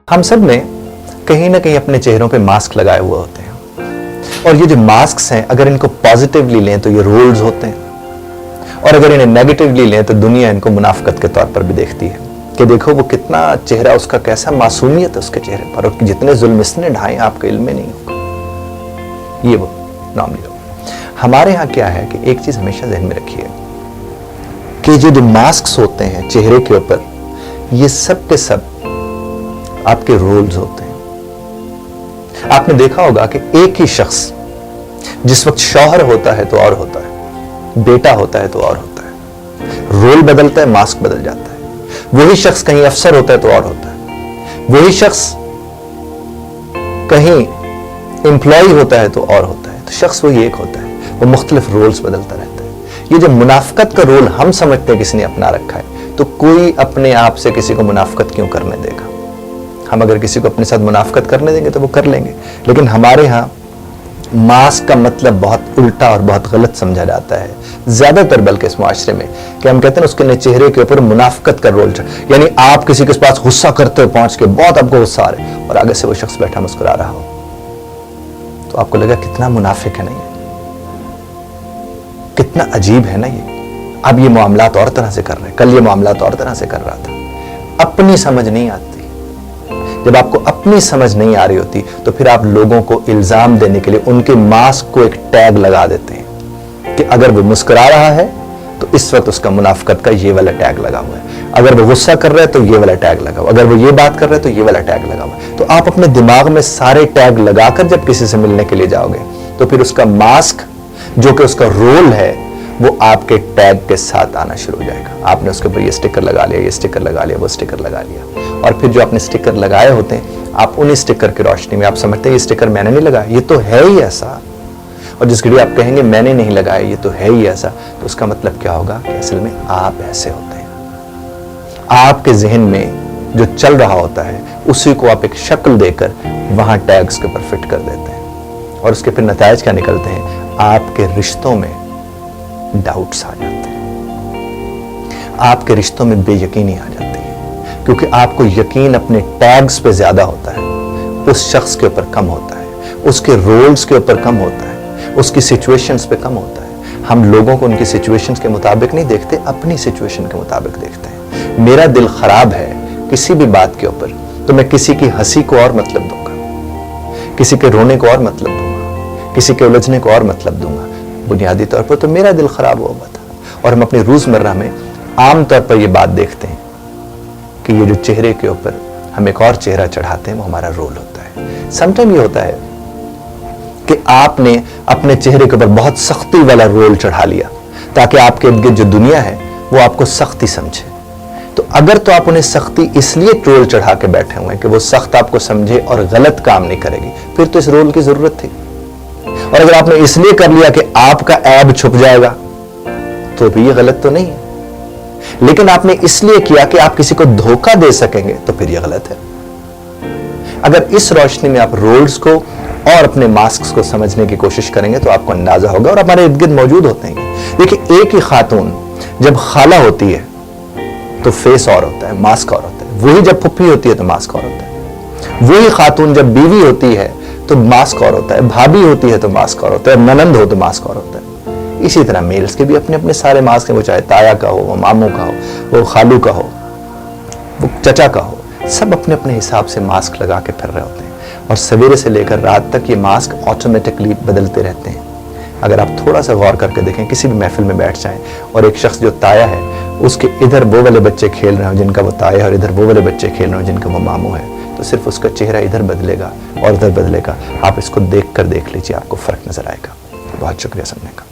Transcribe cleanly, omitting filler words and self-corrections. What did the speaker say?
हम सब ने कहीं ना कहीं अपने चेहरों पे मास्क लगाए हुए होते हैं, और ये जो मास्क हैं अगर इनको पॉजिटिवली लें तो ये रोल्स होते हैं, और अगर इन्हें नेगेटिवली लें तो दुनिया इनको मुनाफकत के तौर पर भी देखती है कि देखो वो कितना चेहरा, उसका कैसा मासूमियत है उसके चेहरे पर, और जितने जुल्म इसने ढाए आपके इल्म में नहीं होगा। ये वो नॉर्मली लोग। हमारे यहाँ क्या है कि एक चीज हमेशा ध्यान में रखिए कि जो मास्क होते हैं चेहरे के ऊपर, ये सब के सब आपके रोल्स होते हैं। आपने देखा होगा कि एक ही शख्स जिस वक्त शौहर होता है तो और होता है, बेटा होता है तो और होता है, रोल बदलता है, मास्क बदल जाता है। वही शख्स कहीं अफसर होता है तो और होता है, वही शख्स कहीं एम्प्लॉय होता है तो और होता है। तो शख्स वही एक होता है, वो मुख्तलिफ रोल्स बदलता रहता है। ये जो मुनाफकत का रोल हम समझते हैं किसी ने अपना रखा है, तो कोई अपने आप से किसी को मुनाफकत क्यों करने देगा? हम अगर किसी को अपने साथ मुनाफकत करने देंगे तो वो कर लेंगे, लेकिन हमारे यहाँ मास्क का मतलब बहुत उल्टा और बहुत गलत समझा जाता है ज्यादातर, बल्कि इस मुआशरे में, कि हम कहते हैं उसके चेहरे के ऊपर मुनाफकत का रोल, यानी आप किसी के पास गुस्सा करते हो पहुंच के, बहुत आपको गुस्सा आ रहा है, और आगे से वो शख्स बैठा मुस्कुरा रहा हो, तो आपको लगा कितना मुनाफिक है ना ये, कितना अजीब है ना ये। अब ये मामलात और तरह से कर रहे हैं, कल ये मामलात और तरह से कर रहा था। अपनी समझ नहीं आती। जब आपको अपनी समझ नहीं आ रही होती तो फिर आप लोगों को इल्जाम देने के लिए उनके मास्क को एक टैग लगा देते हैं कि अगर वो मुस्कुरा रहा है तो इस वक्त उसका मुनाफकत का ये वाला टैग लगा हुआ है, अगर वो गुस्सा कर रहा है तो ये वाला टैग लगा हुआ, अगर वो ये बात कर रहा है तो ये वाला टैग लगा हुआ है। तो आप अपने दिमाग में सारे टैग लगाकर जब किसी से मिलने के लिए जाओगे तो फिर उसका मास्क जो कि उसका रोल है वो आपके टैग के साथ आना शुरू हो जाएगा। आपने उसके ऊपर ये स्टिकर लगा लिया, ये स्टिकर लगा लिया, वो स्टिकर लगा लिया, और फिर जो आपने स्टिकर लगाए होते हैं आप उन्हीं स्टिकर की रोशनी में आप समझते हैं ये स्टिकर मैंने नहीं लगाया, ये तो है ही ऐसा, और जिस घड़ी आप कहेंगे मैंने नहीं लगाया, ये तो है ही ऐसा, तो उसका मतलब क्या होगा कि असल में आप ऐसे होते हैं। आपके जहन में जो चल रहा होता है उसी को आप एक शक्ल देकर वहां टैग्स के ऊपर फिट कर देते हैं, और उसके फिर नतायज क्या निकलते हैं? आपके रिश्तों में डाउट्स आ जाते हैं, आपके रिश्तों में बेयकीनी आ जाती है, क्योंकि आपको यकीन अपने टैग्स पे ज्यादा होता है, उस शख्स के ऊपर कम होता है, उसके रोल्स के ऊपर कम होता है, उसकी सिचुएशंस पे कम होता है। हम लोगों को उनकी सिचुएशंस के मुताबिक नहीं देखते, अपनी सिचुएशन के मुताबिक देखते हैं। मेरा दिल खराब है किसी भी बात के ऊपर तो मैं किसी की हंसी को और मतलब दूंगा, किसी के रोने को और मतलब दूंगा, किसी के उलझने को और मतलब दूंगा। बुनियादी तौर पर तो मेरा दिल खराब हुआ था, और हम अपनी रोजमर्रा में आम तौर पर यह बात देखते हैं कि ये जो चेहरे के ऊपर हम एक और चेहरा चढ़ाते हैं वो हमारा रोल होता है। समटाइम ये होता है कि आपने अपने चेहरे के ऊपर बहुत सख्ती वाला रोल चढ़ा लिया ताकि आपके इर्द गिर्द जो दुनिया है वो आपको सख्ती समझे। तो अगर तो आप उन्हें सख्ती इसलिए रोल चढ़ा के बैठे हुए हैं कि वो सख्त आपको समझे और गलत काम नहीं करेगी, फिर तो इस रोल की जरूरत थी। और अगर आपने इसलिए कर लिया कि आपका ऐब छुप जाएगा तो भी ये गलत तो नहीं है, लेकिन आपने इसलिए किया कि आप किसी को धोखा दे सकेंगे तो फिर ये गलत है। अगर इस रोशनी में आप रोल्स को और अपने मास्क को समझने की कोशिश करेंगे तो आपको अंदाजा होगा, और हमारे इर्द गिर्द मौजूद होते हैं। देखिए, एक ही खातून जब खाला होती है तो फेस और होता है, मास्क और होता है, वही जब फुप्पी होती है तो मास्क और होता है, वही खातून जब बीवी होती है तो मास्क और होता है, भाभी होती है तो मास्क और होता है, ननंद हो तो मास्क और होता है। इसी तरह मेल्स के भी अपने अपने सारे मास्क हैं, वो चाहे ताया का हो, वो मामू का हो, वो खालू का हो, वो चचा का हो, सब अपने अपने हिसाब से मास्क लगा के फिर रहे होते हैं, और सवेरे से लेकर रात तक ये मास्क ऑटोमेटिकली बदलते रहते हैं। अगर आप थोड़ा सा गौर करके देखें, किसी भी महफिल में बैठ जाएं और एक शख्स जो ताया है उसके इधर वो वाले बच्चे खेल रहे हो जिनका वो ताया है, और इधर वो वाले बच्चे खेल रहे हो जिनका वो मामू है, तो सिर्फ उसका चेहरा इधर बदलेगा और इधर बदलेगा। आप इसको देख लीजिए, आपको फर्क नजर आएगा। बहुत शुक्रिया सुनने का।